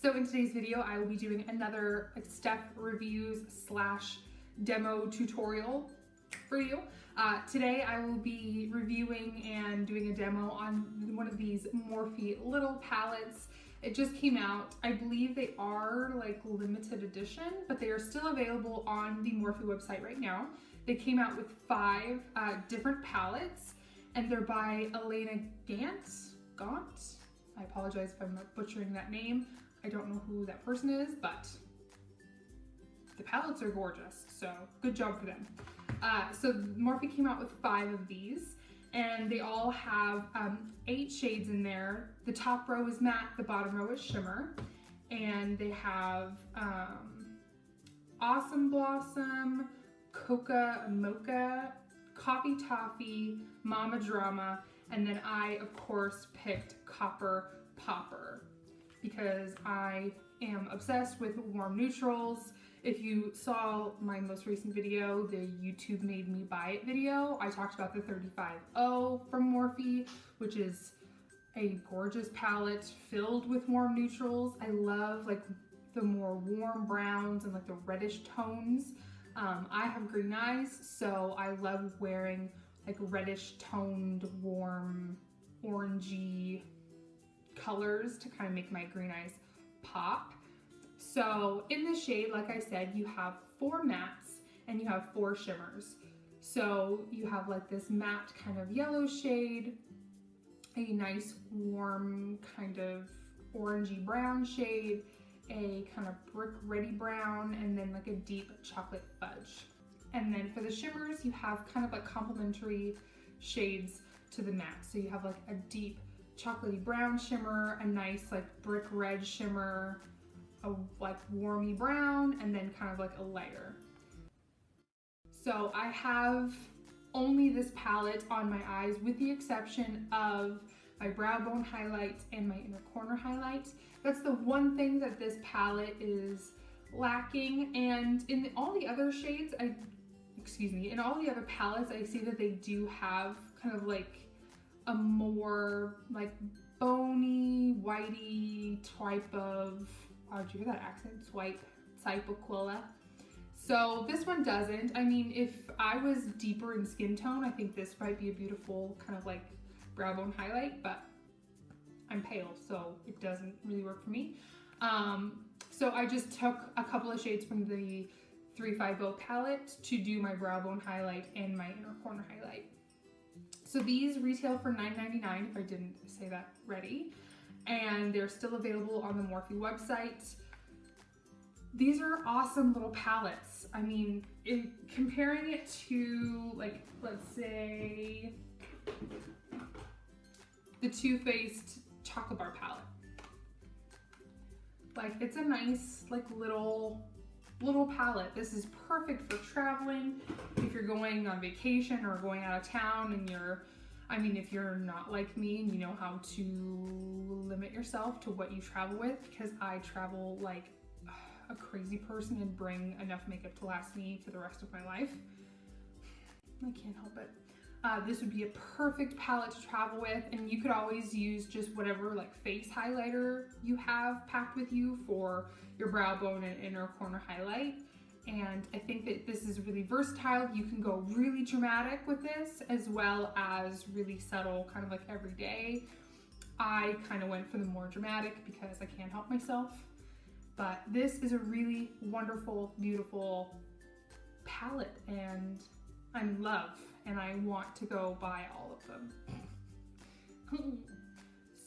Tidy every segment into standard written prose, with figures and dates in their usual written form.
So in today's video, I will be doing another Steph reviews slash demo tutorial for you. Today I will be reviewing and doing a demo on one of these Morphe little palettes. It just came out. I believe they are like limited edition, but they are still available on the Morphe website right now. They came out with 5 different palettes, and they're by Elena Gant. I apologize if I'm butchering that name. I don't know who that person is, but the palettes are gorgeous, so good job for them. So Morphe came out with 5 of these, and they all have 8 shades in there. The top row is matte, the bottom row is shimmer, and they have Awesome Blossom, Coca Mocha, Coffee Toffee, Mama Drama, and then I, of course, picked Copper Popper because I am obsessed with warm neutrals. If you saw my most recent video, the YouTube made me buy it video, I talked about the 35O from Morphe, which is a gorgeous palette filled with warm neutrals. I love like the more warm browns and like the reddish tones. I have green eyes, so I love wearing like reddish toned, warm, orangey colors to kind of make my green eyes pop. So in this shade, like I said, you have 4 mattes and you have 4 shimmers. So you have like this matte kind of yellow shade, a nice warm kind of orangey brown shade, a kind of brick reddy brown, and then like a deep chocolate fudge. And then for the shimmers, you have kind of like complementary shades to the matte. So you have like a deep chocolatey brown shimmer, a nice like brick red shimmer, a like warmy brown, and then kind of like a layer. So I have only this palette on my eyes with the exception of my brow bone highlight and my inner corner highlight. That's the one thing that this palette is lacking, and in all the other shades, in all the other palettes, I see that they do have kind of like a more like bony, whitey type of, did you hear that accent? Type Aquila. So this one doesn't. I mean, if I was deeper in skin tone, I think this might be a beautiful kind of like brow bone highlight, but I'm pale, so it doesn't really work for me. So I just took a couple of shades from the 35O palette to do my brow bone highlight and my inner corner highlight. So these retail for $9.99 if I didn't say that already, and they're still available on the Morphe website. These are awesome little palettes. I mean, comparing it to like, let's say, the Too Faced Chocolate Bar palette. Like, it's a nice like little palette. This is perfect for traveling if you're going on vacation or going out of town and if you're not like me and you know how to limit yourself to what you travel with, because I travel like a crazy person and bring enough makeup to last me for the rest of my life. I can't help it. This would be a perfect palette to travel with, and you could always use just whatever like face highlighter you have packed with you for your brow bone and inner corner highlight. And I think that this is really versatile. You can go really dramatic with this as well as really subtle, kind of like everyday. I kind of went for the more dramatic because I can't help myself. But this is a really wonderful, beautiful palette, and I'm in love, and I want to go buy all of them.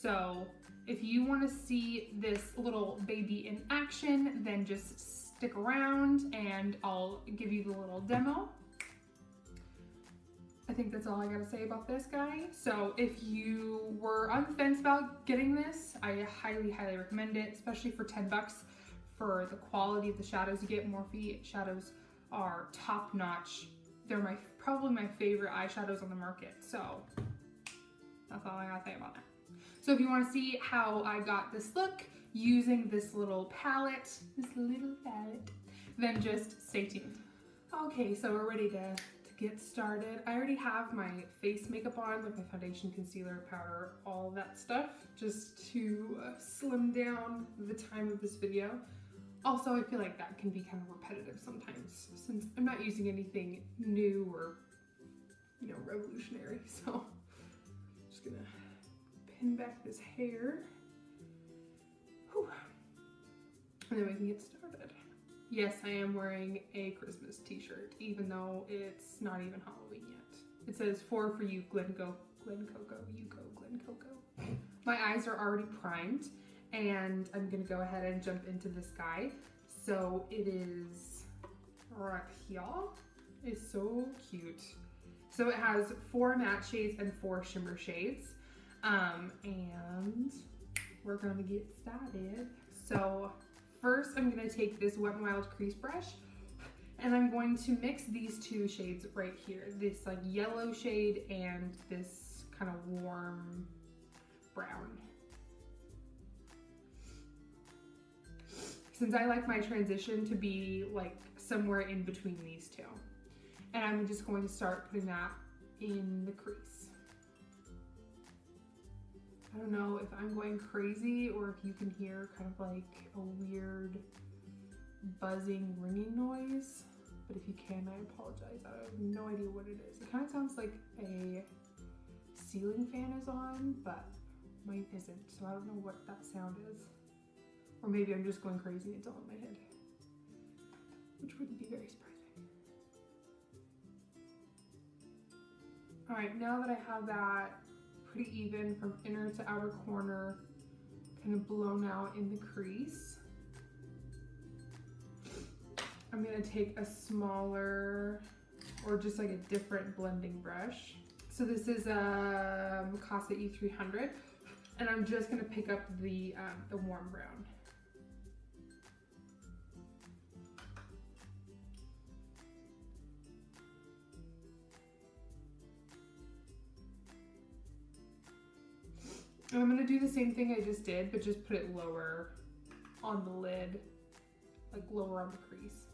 So if you want to see this little baby in action, then just stick around and I'll give you the little demo. I think that's all I gotta say about this guy. So if you were on the fence about getting this, I highly, highly recommend it, especially for 10 bucks for the quality of the shadows you get. Morphe shadows are top notch. They're probably my favorite eyeshadows on the market. So that's all I gotta say about that. So if you wanna see how I got this look using this little palette, then just stay tuned. Okay, so we're ready to get started. I already have my face makeup on, like my foundation, concealer, powder, all that stuff, just to slim down the time of this video. Also, I feel like that can be kind of repetitive sometimes since I'm not using anything new or, you know, revolutionary. So I'm just gonna pin back this hair. Whew. And then we can get started. Yes, I am wearing a Christmas t-shirt, even though it's not even Halloween yet. It says, "For you, Glen Coco, you go, Glen Coco." My eyes are already primed, and I'm gonna go ahead and jump into this guy. So it is right here. It's so cute. So it has 4 matte shades and 4 shimmer shades. And we're gonna get started. So first I'm gonna take this Wet n Wild crease brush and I'm going to mix these 2 shades right here. This like yellow shade and this kind of warm brown. Since I like my transition to be like somewhere in between these 2. And I'm just going to start putting that in the crease. I don't know if I'm going crazy or if you can hear kind of like a weird buzzing ringing noise, but if you can, I apologize. I have no idea what it is. It kind of sounds like a ceiling fan is on, but mine isn't, so I don't know what that sound is. Or maybe I'm just going crazy, it's all in my head, which wouldn't be very surprising. All right, now that I have that pretty even from inner to outer corner, kind of blown out in the crease, I'm gonna take a smaller or just like a different blending brush. So this is a Morphe E300, and I'm just gonna pick up the warm brown. And I'm gonna do the same thing I just did, but just put it lower on the lid, like lower on the crease.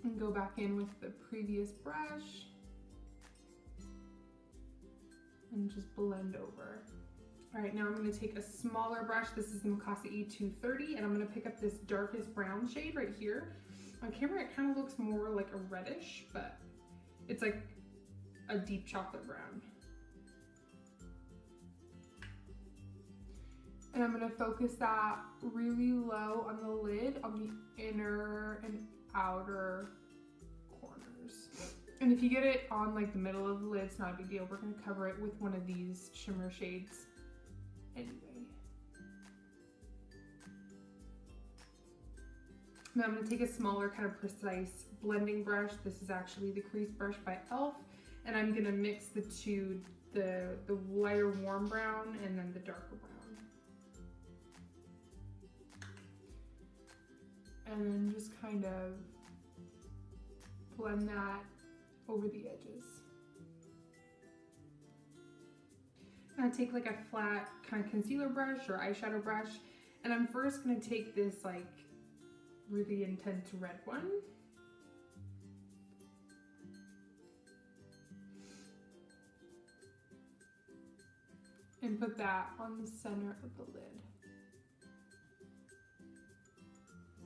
And go back in with the previous brush and just blend over. All right, now I'm gonna take a smaller brush. This is the Morphe E230, and I'm gonna pick up this darkest brown shade right here. On camera, it kind of looks more like a reddish, but it's like a deep chocolate brown. And I'm gonna focus that really low on the lid, on the inner and outer corners. And if you get it on like the middle of the lid, it's not a big deal. We're gonna cover it with one of these shimmer shades anyway. Now I'm gonna take a smaller kind of precise blending brush. This is actually the crease brush by e.l.f. And I'm gonna mix the 2, the lighter warm brown and then the darker brown. And then just kind of blend that over the edges. And I take like a flat kind of concealer brush or eyeshadow brush, and I'm first gonna take this like really intense red one. And put that on the center of the lid.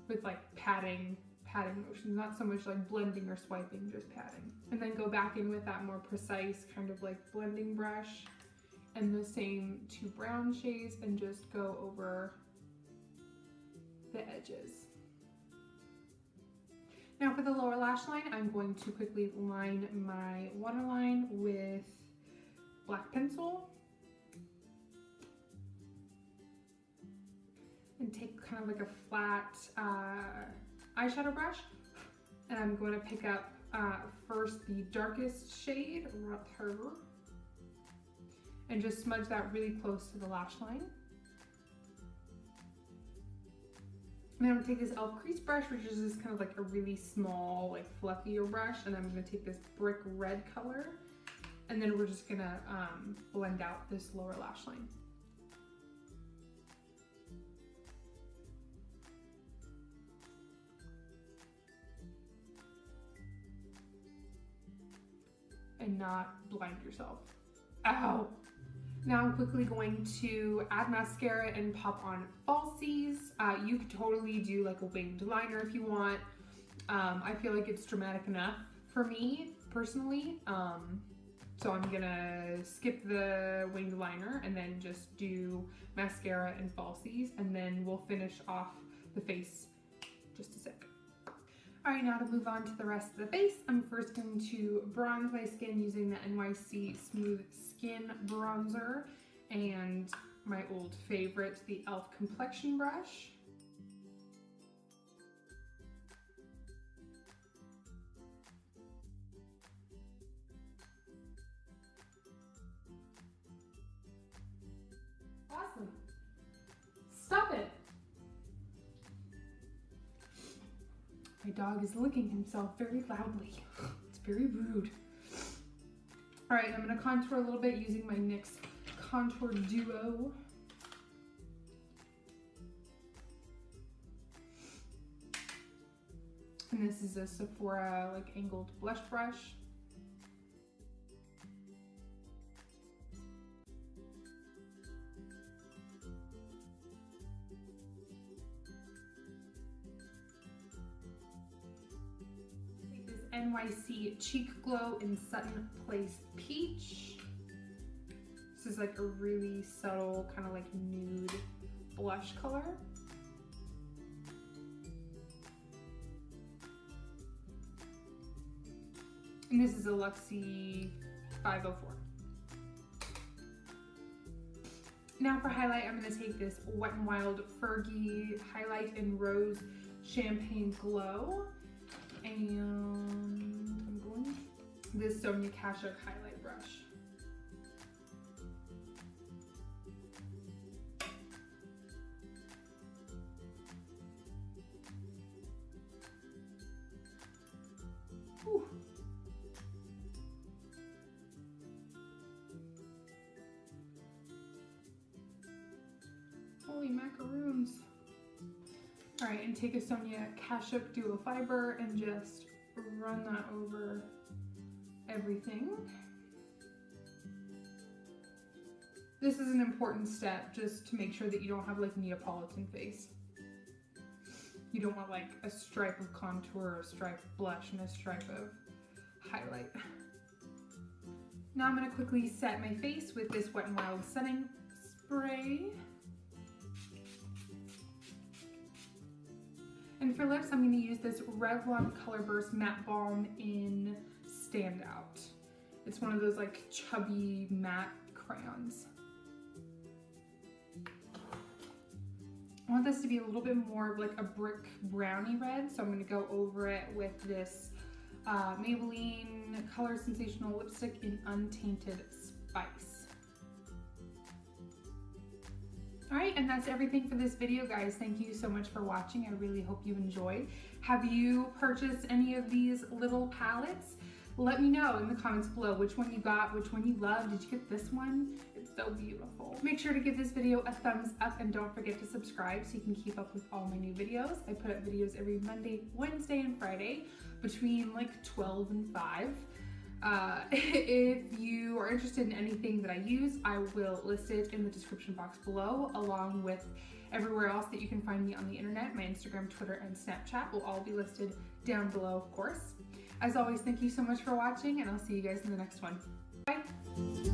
With like patting motions, not so much like blending or swiping, just patting. And then go back in with that more precise kind of like blending brush and the same 2 brown shades and just go over the edges. Now for the lower lash line, I'm going to quickly line my waterline with black pencil. And take kind of like a flat eyeshadow brush, and I'm going to pick up first the darkest shade right here and just smudge that really close to the lash line. And then I'm going to take this e.l.f. crease brush, which is just kind of like a really small, like fluffier brush, and I'm going to take this brick red color, and then we're just going to blend out this lower lash line. and not blind yourself. Ow! Now I'm quickly going to add mascara and pop on falsies. You could totally do like a winged liner if you want. I feel like it's dramatic enough for me personally. So I'm gonna skip the winged liner and then just do mascara and falsies, and then we'll finish off the face just a sec. All right, now to move on to the rest of the face, I'm first going to bronze my skin using the NYC Smooth Skin Bronzer and my old favorite, the e.l.f. Complexion Brush. Awesome. Stop it. My dog is licking himself very loudly. It's very rude. All right, I'm gonna contour a little bit using my NYX Contour Duo. And this is a Sephora like angled blush brush. NYC Cheek Glow in Sutton Place Peach. This is like a really subtle kind of like nude blush color. And this is a Luxie 504. Now for highlight, I'm going to take this Wet n Wild Fergie Highlight in Rose Champagne Glow. And I'm going this Sonia Kashuk highlight brush. Whew. Holy macaroons. All right, and take a Sonia Kashuk Duo Fiber and just run that over everything. This is an important step just to make sure that you don't have like Neapolitan face. You don't want like a stripe of contour, a stripe of blush, and a stripe of highlight. Now I'm gonna quickly set my face with this Wet n Wild setting spray. And for lips, I'm going to use this Revlon Color Burst Matte Balm in Standout. It's one of those like chubby matte crayons. I want this to be a little bit more of like a brick brownie red, so I'm going to go over it with this Maybelline Color Sensational Lipstick in Untainted Spice. All right, and that's everything for this video, guys. Thank you so much for watching. I really hope you enjoyed. Have you purchased any of these little palettes? Let me know in the comments below which one you got, which one you love. Did you get this one? It's so beautiful. Make sure to give this video a thumbs up and don't forget to subscribe so you can keep up with all my new videos. I put up videos every Monday, Wednesday, and Friday between like 12 and 5. If you are interested in anything that I use, I will list it in the description box below, along with everywhere else that you can find me on the internet. My Instagram, Twitter, and Snapchat will all be listed down below, of course. As always, thank you so much for watching, and I'll see you guys in the next one. Bye!